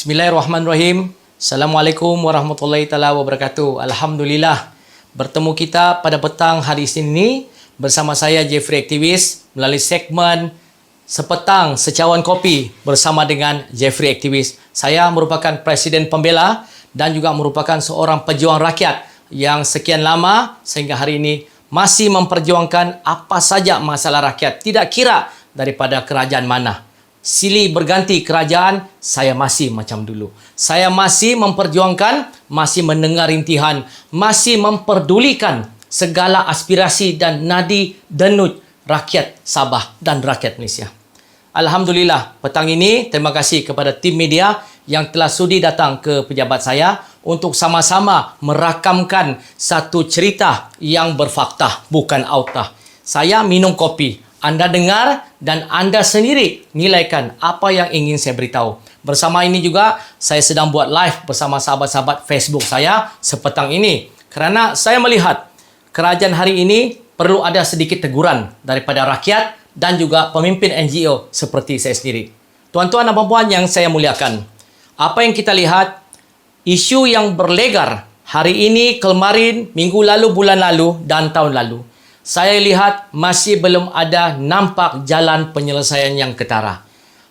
Bismillahirrahmanirrahim. Assalamualaikum warahmatullahi taala wabarakatuh. Alhamdulillah, bertemu kita pada petang hari Isnin ini bersama saya Jeffrey Aktivis melalui segmen Sepetang Secawan Kopi bersama dengan Jeffrey Aktivis. Saya merupakan Presiden Pembela dan juga merupakan seorang pejuang rakyat yang sekian lama sehingga hari ini masih memperjuangkan apa saja masalah rakyat, tidak kira daripada kerajaan mana. Silih berganti kerajaan, saya masih macam dulu. Saya masih memperjuangkan, masih mendengar rintihan, masih memperdulikan segala aspirasi dan nadi denyut rakyat Sabah dan rakyat Malaysia. Alhamdulillah, petang ini terima kasih kepada tim media yang telah sudi datang ke pejabat saya untuk sama-sama merakamkan satu cerita yang berfakta, bukan auta. Saya minum kopi. Anda dengar dan anda sendiri nilaikan apa yang ingin saya beritahu. Bersama ini juga saya sedang buat live bersama sahabat-sahabat Facebook saya sepetang ini. Kerana saya melihat kerajaan hari ini perlu ada sedikit teguran daripada rakyat dan juga pemimpin NGO seperti saya sendiri. Tuan-tuan dan puan yang saya muliakan, apa yang kita lihat, isu yang berlegar hari ini, kemarin, minggu lalu, bulan lalu dan tahun lalu, saya lihat masih belum ada nampak jalan penyelesaian yang ketara.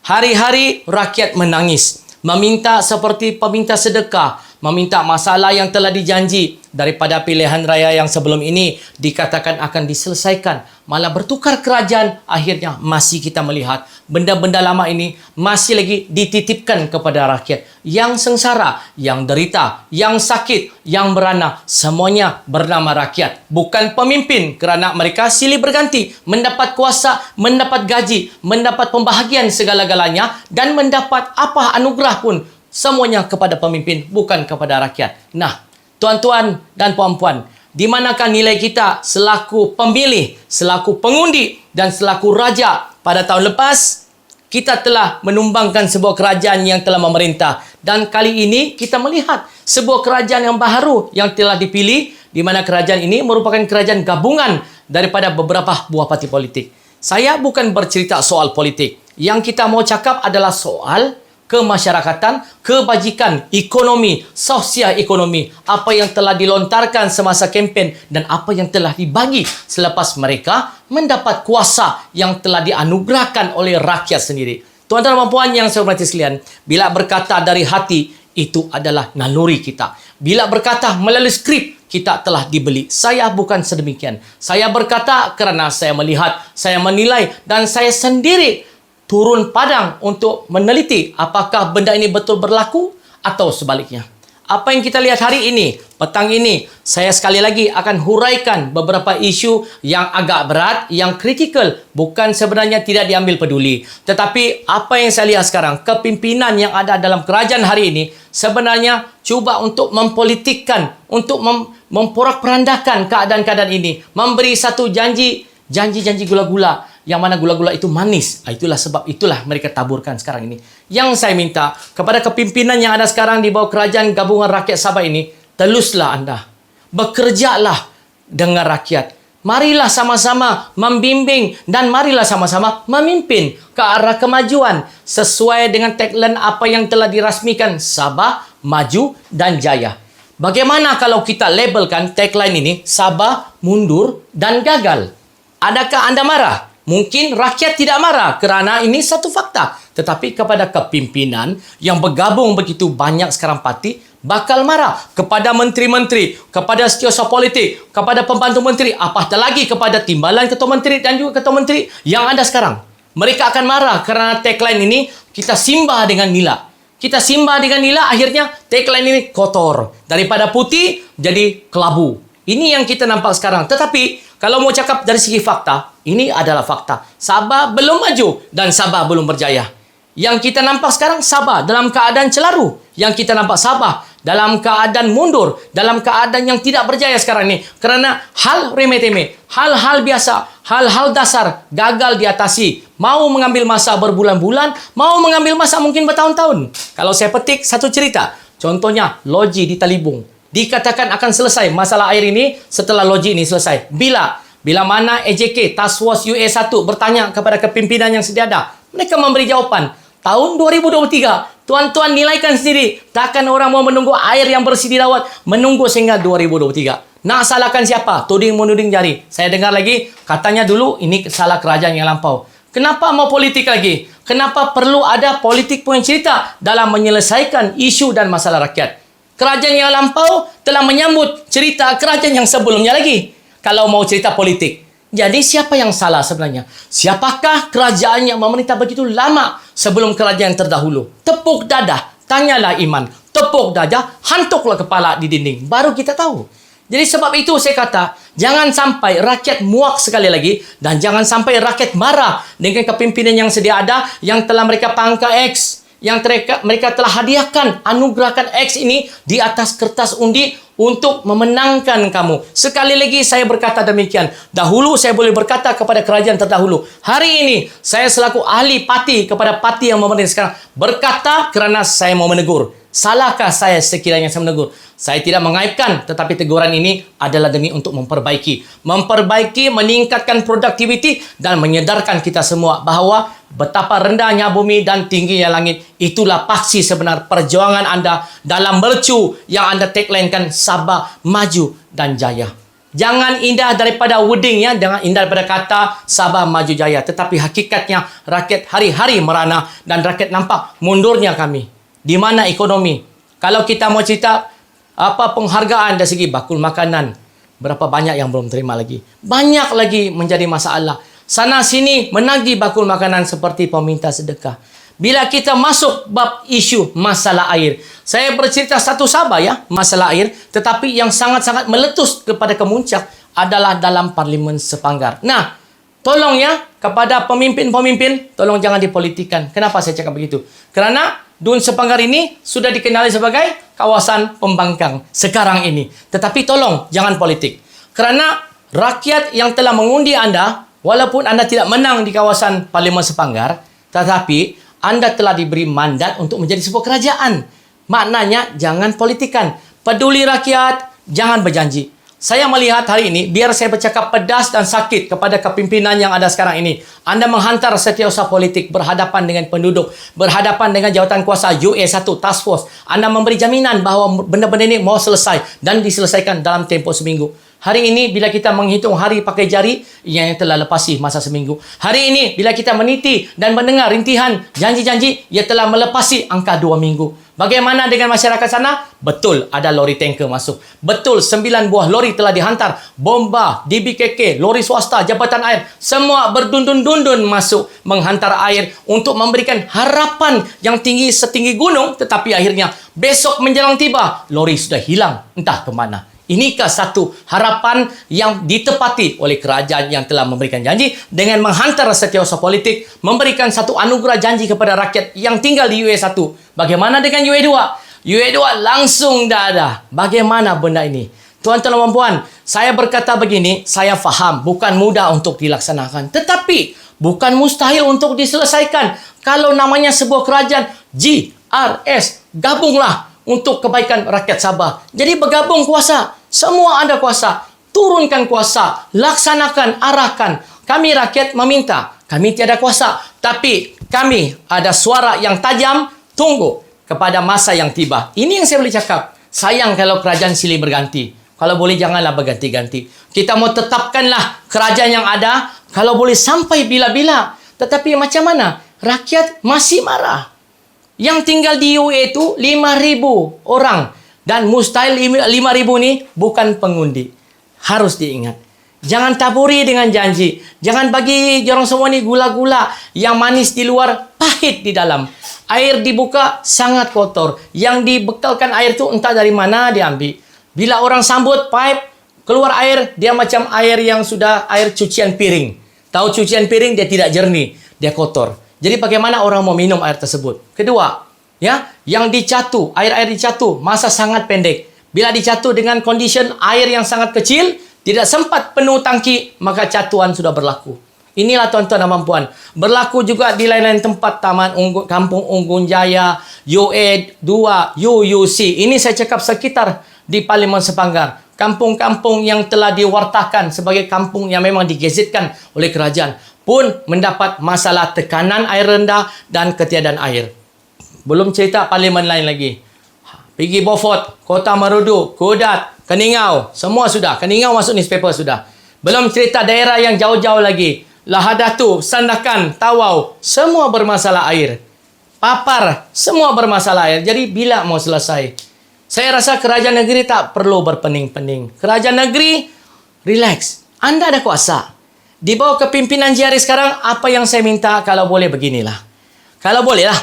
Hari-hari rakyat menangis, meminta seperti peminta sedekah, meminta masalah yang telah dijanji daripada pilihan raya yang sebelum ini dikatakan akan diselesaikan. Malah bertukar kerajaan, akhirnya masih kita melihat benda-benda lama ini masih lagi dititipkan kepada rakyat. Yang sengsara, yang derita, yang sakit, yang merana, semuanya bernama rakyat. Bukan pemimpin kerana mereka silih berganti, mendapat kuasa, mendapat gaji, mendapat pembahagian segala-galanya dan mendapat apa anugerah pun. Semuanya kepada pemimpin, bukan kepada rakyat. Nah, tuan-tuan dan puan-puan, di manakah nilai kita selaku pemilih, selaku pengundi dan selaku raja pada tahun lepas? Kita telah menumbangkan sebuah kerajaan yang telah memerintah. Dan kali ini kita melihat sebuah kerajaan yang baru yang telah dipilih, di mana kerajaan ini merupakan kerajaan gabungan daripada beberapa buah parti politik. Saya bukan bercerita soal politik. Yang kita mau cakap adalah soal kemasyarakatan, kebajikan, ekonomi, sosial ekonomi, apa yang telah dilontarkan semasa kempen dan apa yang telah dibagi selepas mereka mendapat kuasa yang telah dianugerahkan oleh rakyat sendiri. Tuan-tuan dan puan yang saya hormati sekalian, bila berkata dari hati, itu adalah naluri kita. Bila berkata melalui skrip, kita telah dibeli. Saya bukan sedemikian. Saya berkata kerana saya melihat, saya menilai dan saya sendiri turun padang untuk meneliti apakah benda ini betul berlaku atau sebaliknya. Apa yang kita lihat hari ini, petang ini, saya sekali lagi akan huraikan beberapa isu yang agak berat, yang kritikal, bukan sebenarnya tidak diambil peduli. Tetapi apa yang saya lihat sekarang, kepimpinan yang ada dalam kerajaan hari ini sebenarnya cuba untuk mempolitikkan, untuk memporak-perandakan keadaan-keadaan ini, memberi satu janji gula-gula, yang mana gula-gula itu manis. Itulah sebab itulah mereka taburkan sekarang ini. Yang saya minta kepada kepimpinan yang ada sekarang di bawah kerajaan gabungan rakyat Sabah ini, teluslah anda. Bekerjalah dengan rakyat. Marilah sama-sama membimbing dan marilah sama-sama memimpin ke arah kemajuan sesuai dengan tagline apa yang telah dirasmikan, Sabah, Maju dan Jaya. Bagaimana kalau kita labelkan tagline ini Sabah, Mundur dan Gagal? Adakah anda marah? Mungkin rakyat tidak marah kerana ini satu fakta. Tetapi kepada kepimpinan yang bergabung begitu banyak sekarang parti, bakal marah. Kepada menteri-menteri, kepada setiausaha politik, kepada pembantu menteri, apatah lagi kepada timbalan ketua menteri dan juga ketua menteri yang ada sekarang. Mereka akan marah kerana tagline ini kita simbah dengan nila. Kita simbah dengan nila, akhirnya tagline ini kotor. Daripada putih jadi kelabu. Ini yang kita nampak sekarang. Tetapi kalau mau cakap dari segi fakta, ini adalah fakta. Sabah belum maju dan Sabah belum berjaya. Yang kita nampak sekarang Sabah dalam keadaan celaru. Yang kita nampak Sabah dalam keadaan mundur, dalam keadaan yang tidak berjaya sekarang ini. Kerana hal remeh-temeh, hal-hal biasa, hal-hal dasar gagal diatasi. Mau mengambil masa berbulan-bulan, mau mengambil masa mungkin bertahun-tahun. Kalau saya petik satu cerita, contohnya loji di Talibung. Dikatakan akan selesai masalah air ini setelah loji ini selesai. Bila mana AJK, Task Force UA1 bertanya kepada kepimpinan yang sedia ada, mereka memberi jawapan. Tahun 2023 Tuan-tuan nilaikan sendiri. Takkan orang mau menunggu air yang bersih dirawat, menunggu sehingga 2023. Nak salahkan siapa? Tuding menuding jari. Saya dengar lagi, katanya dulu ini salah kerajaan yang lampau. Kenapa mau politik lagi? Kenapa perlu ada politik punya cerita dalam menyelesaikan isu dan masalah rakyat? Kerajaan yang lampau telah menyambut cerita kerajaan yang sebelumnya lagi. Kalau mau cerita politik. Jadi siapa yang salah sebenarnya? Siapakah kerajaan yang memerintah begitu lama sebelum kerajaan terdahulu? Tepuk dada, tanyalah iman. Tepuk dada, hantuklah kepala di dinding. Baru kita tahu. Jadi sebab itu saya kata, jangan sampai rakyat muak sekali lagi dan jangan sampai rakyat marah dengan kepimpinan yang sedia ada yang telah mereka pangka X, yang mereka telah hadiahkan, anugerahkan X ini di atas kertas undi untuk memenangkan kamu. Sekali lagi saya berkata demikian. Dahulu saya boleh berkata kepada kerajaan terdahulu. Hari ini saya selaku ahli parti kepada parti yang memerintah sekarang berkata kerana saya mau menegur. Salahkah saya sekiranya saya menegur? Saya tidak mengaibkan, tetapi teguran ini adalah demi untuk memperbaiki. Memperbaiki, meningkatkan produktiviti dan menyedarkan kita semua bahawa betapa rendahnya bumi dan tingginya langit. Itulah paksi sebenar perjuangan anda dalam mercu yang anda tagline-kan sabar, maju dan jaya. Jangan indah daripada wording ya, jangan indah daripada kata sabar, maju, jaya. Tetapi hakikatnya rakyat hari-hari merana dan rakyat nampak mundurnya kami. Di mana ekonomi? Kalau kita mau cerita apa penghargaan dari segi bakul makanan, berapa banyak yang belum terima lagi. Banyak lagi menjadi masalah. Sana sini menagih bakul makanan seperti peminta sedekah. Bila kita masuk bab isu masalah air, saya bercerita satu sabar ya, masalah air, tetapi yang sangat-sangat meletus kepada kemuncak adalah dalam Parlimen Sepanggar. Nah, tolong ya, kepada pemimpin-pemimpin, tolong jangan dipolitikan. Kenapa saya cakap begitu? Kerana Dun Sepanggar ini sudah dikenali sebagai kawasan pembangkang sekarang ini. Tetapi tolong jangan politik. Kerana rakyat yang telah mengundi anda, walaupun anda tidak menang di kawasan Parlimen Sepanggar, tetapi anda telah diberi mandat untuk menjadi sebuah kerajaan. Maknanya jangan politikan. Peduli rakyat, jangan berjanji. Saya melihat hari ini, biar saya bercakap pedas dan sakit kepada kepimpinan yang ada sekarang ini. Anda menghantar setiausaha politik berhadapan dengan penduduk, berhadapan dengan jawatan kuasa UA1 Task Force. Anda memberi jaminan bahawa benda-benda ini mau selesai dan diselesaikan dalam tempoh seminggu. Hari ini, bila kita menghitung hari pakai jari, yang telah lepasi masa seminggu. Hari ini, bila kita meniti dan mendengar rintihan janji-janji, ia telah melepasi angka 2 minggu. Bagaimana dengan masyarakat sana? Betul, ada lori tanker masuk. Betul, 9 buah lori telah dihantar. Bomba, DBKK, lori swasta, Jabatan Air, semua berdundun-dundun masuk menghantar air untuk memberikan harapan yang tinggi setinggi gunung. Tetapi akhirnya, besok menjelang tiba, lori sudah hilang. Entah ke mana. Inikah satu harapan yang ditepati oleh kerajaan yang telah memberikan janji dengan menghantar setiausaha politik, memberikan satu anugerah janji kepada rakyat yang tinggal di UA1. Bagaimana dengan UA2? UA2 langsung dah ada. Bagaimana benda ini? Tuan-tuan dan puan, saya berkata begini, saya faham bukan mudah untuk dilaksanakan. Tetapi bukan mustahil untuk diselesaikan. Kalau namanya sebuah kerajaan, GRS, gabunglah untuk kebaikan rakyat Sabah. Jadi bergabung kuasa. Semua anda kuasa. Turunkan kuasa. Laksanakan, arahkan. Kami rakyat meminta. Kami tiada kuasa. Tapi kami ada suara yang tajam. Tunggu kepada masa yang tiba. Ini yang saya boleh cakap. Sayang kalau kerajaan silih berganti. Kalau boleh janganlah berganti-ganti. Kita mau tetapkanlah kerajaan yang ada. Kalau boleh sampai bila-bila. Tetapi macam mana? Rakyat masih marah. Yang tinggal di UA itu 5,000 orang. Dan mustahil 5,000 ni bukan pengundi. Harus diingat. Jangan taburi dengan janji. Jangan bagi orang semua ni gula-gula. Yang manis di luar, pahit di dalam. Air dibuka, sangat kotor. Yang dibekalkan air tu entah dari mana diambil. Bila orang sambut pipe, keluar air, dia macam air yang sudah air cucian piring. Tahu cucian piring, dia tidak jernih. Dia kotor. Jadi bagaimana orang mau minum air tersebut? Kedua, ya, yang dicatu, air-air dicatu, masa sangat pendek. Bila dicatu dengan kondisi air yang sangat kecil, tidak sempat penuh tangki, maka catuan sudah berlaku. Inilah tuan-tuan dan puan. Berlaku juga di lain-lain tempat, Kampung Unggun Jaya, UA2, UUC. Ini saya cakap sekitar di Parlimen Sepanggar. Kampung-kampung yang telah diwartakan sebagai kampung yang memang digazetkan oleh kerajaan pun mendapat masalah tekanan air rendah dan ketiadaan air. Belum cerita parlimen lain lagi. Pergi Beaufort, Kota Marudu, Kudat, Keningau. Semua sudah. Keningau masuk newspaper sudah. Belum cerita daerah yang jauh-jauh lagi. Lahadatu, Sandakan, Tawau. Semua bermasalah air. Papar, semua bermasalah air. Jadi bila mau selesai? Saya rasa kerajaan negeri tak perlu berpening-pening. Kerajaan negeri, relax. Anda ada kuasa. Di bawah kepimpinan JRE sekarang, apa yang saya minta kalau boleh beginilah. Kalau boleh lah,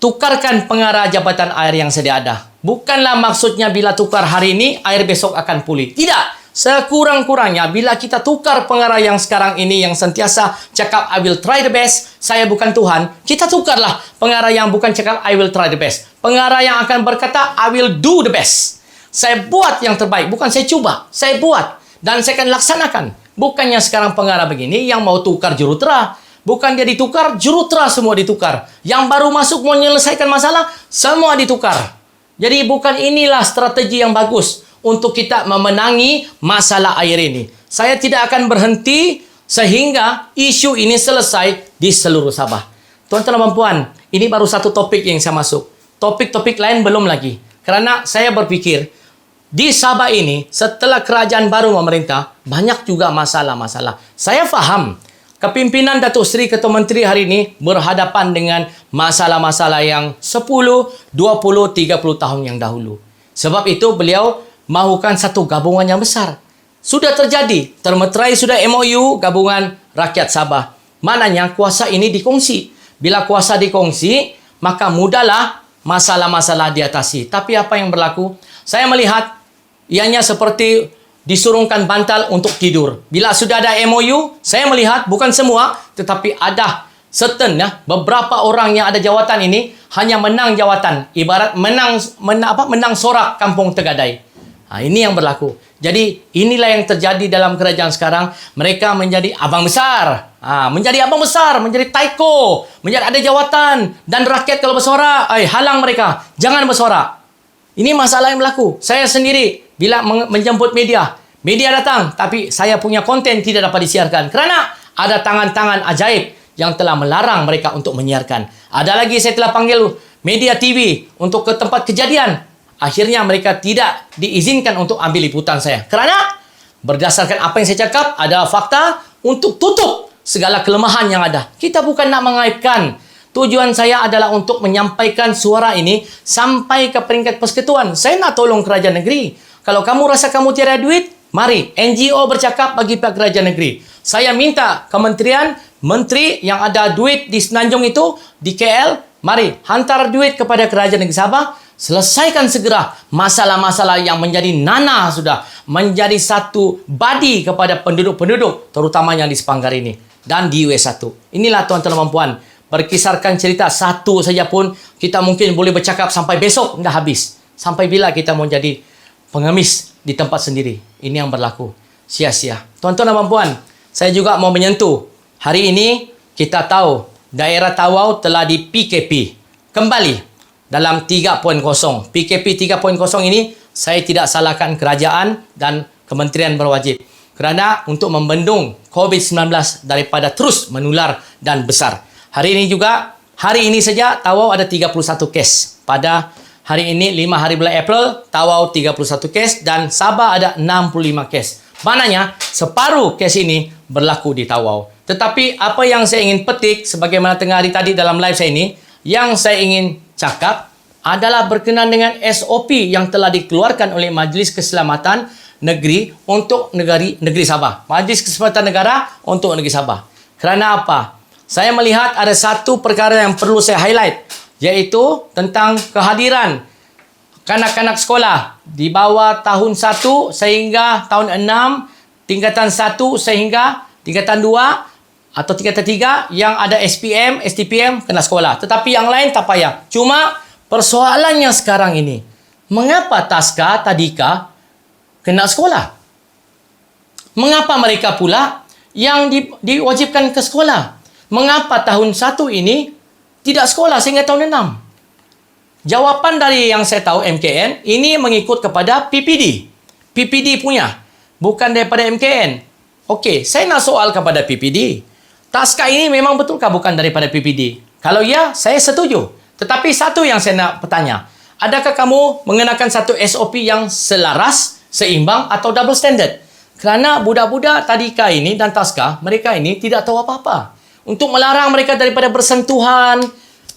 tukarkan pengarah jabatan air yang sedia ada. Bukanlah maksudnya bila tukar hari ini, air besok akan pulih. Tidak. Sekurang-kurangnya, bila kita tukar pengarah yang sekarang ini, yang sentiasa cakap, I will try the best, saya bukan Tuhan, kita tukarlah pengarah yang bukan cakap, I will try the best. Pengarah yang akan berkata, I will do the best. Saya buat yang terbaik, bukan saya cuba. Saya buat. Dan saya akan laksanakan. Bukannya sekarang pengarah begini, yang mau tukar jurutera. Bukan dia ditukar, jurutera semua ditukar. Yang baru masuk mau menyelesaikan masalah, semua ditukar. Jadi bukan inilah strategi yang bagus untuk kita memenangi masalah air ini. Saya tidak akan berhenti sehingga isu ini selesai di seluruh Sabah. Tuan-tuan dan puan, ini baru satu topik yang saya masuk. Topik-topik lain belum lagi. Kerana saya berfikir, di Sabah ini, setelah kerajaan baru memerintah, banyak juga masalah-masalah. Saya faham, kepimpinan Datuk Seri Ketua Menteri hari ini berhadapan dengan masalah-masalah yang 10, 20, 30 tahun yang dahulu. Sebab itu beliau mahukan satu gabungan yang besar. Sudah terjadi, termeterai sudah MOU gabungan rakyat Sabah. Maknanya kuasa ini dikongsi. Bila kuasa dikongsi, maka mudahlah masalah-masalah diatasi. Tapi apa yang berlaku? Saya melihat ianya seperti disurungkan bantal untuk tidur. Bila sudah ada MOU, saya melihat bukan semua, tetapi ada certain beberapa orang yang ada jawatan ini hanya menang jawatan, ibarat menang sorak kampung Tegadai. Ini yang berlaku. Jadi inilah yang terjadi dalam kerajaan sekarang. Mereka menjadi abang besar, menjadi abang besar, menjadi taiko, menjadi ada jawatan, dan rakyat kalau bersorak, halang mereka, jangan bersorak. Ini masalah yang berlaku. Saya sendiri bila menjemput media datang, tapi saya punya konten tidak dapat disiarkan kerana ada tangan-tangan ajaib yang telah melarang mereka untuk menyiarkan. Ada lagi saya telah panggil media TV untuk ke tempat kejadian. Akhirnya mereka tidak diizinkan untuk ambil liputan saya. Kerana berdasarkan apa yang saya cakap adalah fakta untuk tutup segala kelemahan yang ada. Kita bukan nak mengaibkan. Tujuan saya adalah untuk menyampaikan suara ini sampai ke peringkat persekutuan. Saya nak tolong kerajaan negeri. Kalau kamu rasa kamu tiada duit, mari NGO bercakap bagi pihak kerajaan negeri. Saya minta kementerian, menteri yang ada duit di Semenanjung itu, di KL, mari hantar duit kepada kerajaan negeri Sabah. Selesaikan segera masalah-masalah yang menjadi nanah sudah. Menjadi satu badi kepada penduduk-penduduk, terutama yang di Sepanggar ini. Dan di US1. Inilah tuan-tuan dan puan. Berkisarkan cerita satu saja pun, kita mungkin boleh bercakap sampai besok, tidak habis. Sampai bila kita mau jadi pengemis di tempat sendiri. Ini yang berlaku. Sia-sia. Tuan-tuan dan puan, saya juga mau menyentuh. Hari ini, kita tahu, daerah Tawau telah di PKP. Kembali dalam 3.0. PKP 3.0 ini, saya tidak salahkan kerajaan dan kementerian berwajib. Kerana untuk membendung COVID-19 daripada terus menular dan besar. Hari ini juga, hari ini saja Tawau ada 31 kes. Pada hari ini 5 hari bulan April, Tawau 31 kes dan Sabah ada 65 kes. Maknanya separuh kes ini berlaku di Tawau. Tetapi apa yang saya ingin petik sebagaimana tengah hari tadi dalam live saya ini, yang saya ingin cakap adalah berkenaan dengan SOP yang telah dikeluarkan oleh Majlis Keselamatan Negeri untuk negeri Sabah. Majlis Keselamatan Negara untuk negeri Sabah. Kerana apa? Saya melihat ada satu perkara yang perlu saya highlight, iaitu tentang kehadiran kanak-kanak sekolah di bawah tahun 1 sehingga tahun 6, tingkatan 1 sehingga tingkatan 2 atau tingkatan 3 yang ada SPM, STPM kena sekolah. Tetapi yang lain tak payah. Cuma persoalannya sekarang ini, mengapa Taska, Tadika kena sekolah? Mengapa mereka pula yang diwajibkan ke sekolah? Mengapa tahun 1 ini tidak sekolah sehingga tahun 6? Jawapan dari yang saya tahu MKN, ini mengikut kepada PPD. PPD punya, bukan daripada MKN. Okey, saya nak soal kepada PPD. Taska ini memang betulkah bukan daripada PPD? Kalau ya, saya setuju. Tetapi satu yang saya nak bertanya, adakah kamu mengenakan satu SOP yang selaras, seimbang atau double standard? Kerana budak-budak tadika ini dan taska, mereka ini tidak tahu apa-apa. Untuk melarang mereka daripada bersentuhan,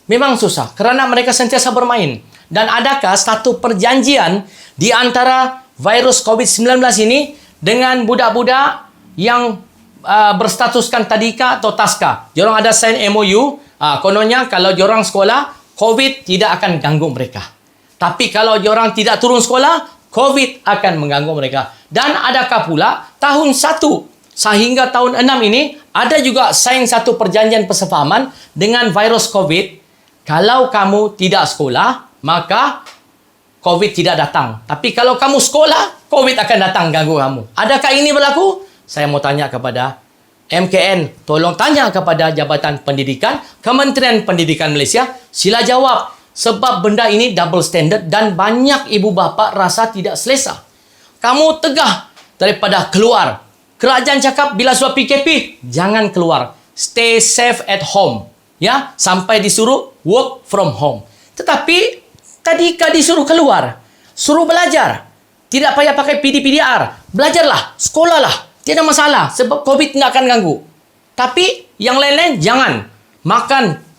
memang susah. Kerana mereka sentiasa bermain. Dan adakah satu perjanjian di antara virus COVID-19 ini dengan budak-budak yang berstatuskan tadika atau taska? Diorang ada sign MOU. Kononnya kalau diorang sekolah, COVID tidak akan ganggu mereka. Tapi kalau diorang tidak turun sekolah, COVID akan mengganggu mereka. Dan adakah pula tahun 1 sehingga tahun 6 ini ada juga sign satu perjanjian persefahaman dengan virus COVID. Kalau kamu tidak sekolah, maka COVID tidak datang. Tapi kalau kamu sekolah, COVID akan datang ganggu kamu. Adakah ini berlaku? Saya mau tanya kepada MKN. Tolong tanya kepada Jabatan Pendidikan, Kementerian Pendidikan Malaysia. Sila jawab. Sebab benda ini double standard dan banyak ibu bapa rasa tidak selesa. Kamu tegah daripada keluar. Kerajaan cakap bila sudah PKP, jangan keluar. Stay safe at home. Ya, sampai disuruh work from home. Tetapi tadika disuruh keluar. Suruh belajar. Tidak payah pakai PDPDR. Belajarlah, sekolahlah. Tidak masalah sebab COVID tidak akan ganggu. Tapi yang lain-lain jangan. Makan.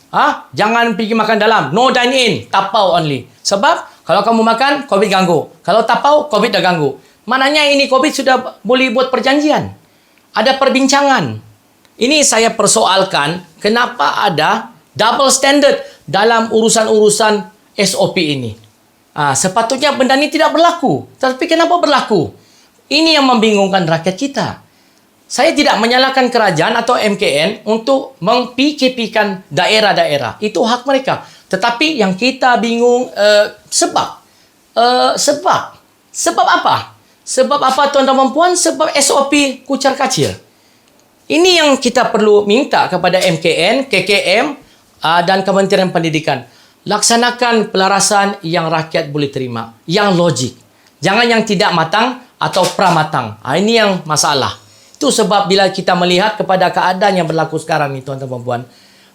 Jangan pergi makan dalam. No dine in. Tapau only. Sebab kalau kamu makan, COVID ganggu. Kalau tapau, COVID dah ganggu. Maknanya ini COVID sudah boleh buat perjanjian. Ada perbincangan. Ini saya persoalkan kenapa ada double standard dalam urusan-urusan SOP ini. Sepatutnya benda ini tidak berlaku. Tapi kenapa berlaku? Ini yang membingungkan rakyat kita. Saya tidak menyalahkan kerajaan atau MKN untuk meng-PKP-kan daerah-daerah. Itu hak mereka. Tetapi yang kita bingung sebab apa? Sebab apa tuan-tuan dan puan? Sebab SOP kucar kacir. Ini yang kita perlu minta kepada MKN, KKM dan Kementerian Pendidikan. Laksanakan pelarasan yang rakyat boleh terima. Yang logik. Jangan yang tidak matang atau pramatang. Ini yang masalah. Itu sebab bila kita melihat kepada keadaan yang berlaku sekarang ni tuan-tuan dan puan,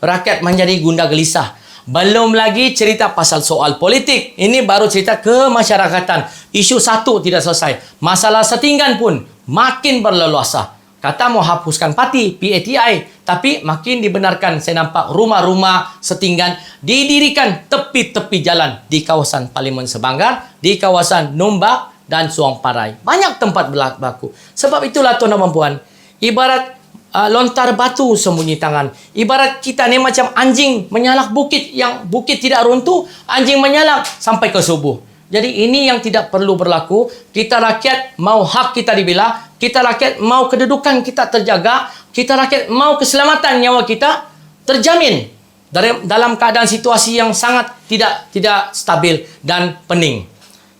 rakyat menjadi gundah gelisah. Belum lagi cerita pasal soal politik. Ini baru cerita kemasyarakatan. Isu satu tidak selesai. Masalah setinggan pun makin berleluasa. Kata mau hapuskan parti, PATI. Tapi makin dibenarkan. Saya nampak rumah-rumah setinggan didirikan tepi-tepi jalan di kawasan Parlimen Sebanggar, di kawasan Nombak dan Suang Parai. Banyak tempat berlaku. Sebab itulah tuan-tuan dan puan, ibarat lontar batu sembunyi tangan. Ibarat kita ni macam anjing menyalak bukit, yang bukit tidak runtuh, anjing menyalak sampai ke subuh. Jadi ini yang tidak perlu berlaku. Kita rakyat mau hak kita dibela, kita rakyat mau kedudukan kita terjaga, kita rakyat mau keselamatan nyawa kita terjamin dalam keadaan situasi yang sangat tidak stabil dan pening.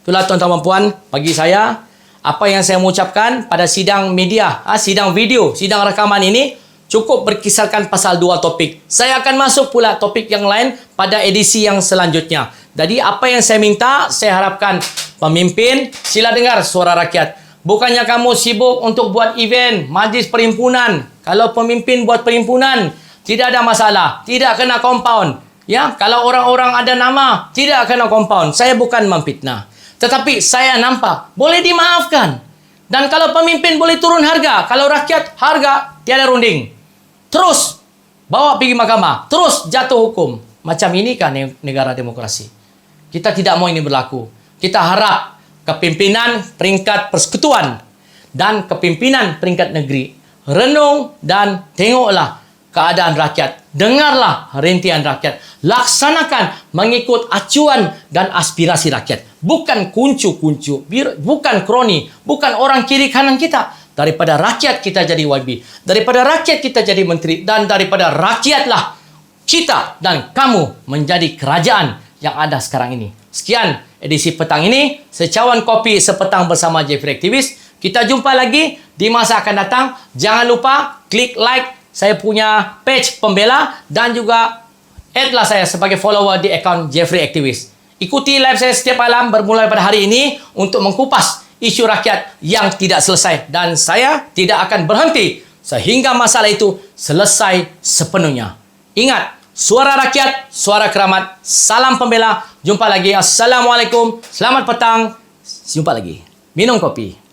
Itulah tuan-tuan dan puan, bagi saya apa yang saya mengucapkan pada sidang media, sidang video, sidang rakaman ini cukup berkisarkan pasal 2 topik. Saya akan masuk pula topik yang lain pada edisi yang selanjutnya. Jadi apa yang saya minta, saya harapkan pemimpin sila dengar suara rakyat. Bukannya kamu sibuk untuk buat event, majlis perhimpunan. Kalau pemimpin buat perhimpunan, tidak ada masalah, tidak kena compound. Ya, kalau orang-orang ada nama, tidak kena compound. Saya bukan memfitnah. Tetapi saya nampak boleh dimaafkan. Dan kalau pemimpin boleh turun harga, kalau rakyat harga tiada runding. Terus bawa pergi mahkamah, terus jatuh hukum. Macam ini kan negara demokrasi. Kita tidak mau ini berlaku. Kita harap kepimpinan peringkat persekutuan dan kepimpinan peringkat negeri renung dan tengoklah keadaan rakyat. Dengarlah rintihan rakyat. Laksanakan mengikut acuan dan aspirasi rakyat. Bukan kuncu-kuncu, bukan kroni, bukan orang kiri kanan kita. Daripada rakyat kita jadi YB. Daripada rakyat kita jadi menteri. Dan daripada rakyatlah kita dan kamu menjadi kerajaan yang ada sekarang ini. Sekian edisi petang ini. Secawan kopi sepetang bersama Jeffrey Aktivis. Kita jumpa lagi di masa akan datang. Jangan lupa klik like saya punya page pembela dan juga add-lah saya sebagai follower di akaun Jeffrey Aktivis. Ikuti live saya setiap malam bermula pada hari ini untuk mengkupas isu rakyat yang tidak selesai. Dan saya tidak akan berhenti sehingga masalah itu selesai sepenuhnya. Ingat, Suara rakyat, suara keramat. Salam pembela. Jumpa lagi. Assalamualaikum. Selamat petang. Jumpa lagi. Minum kopi.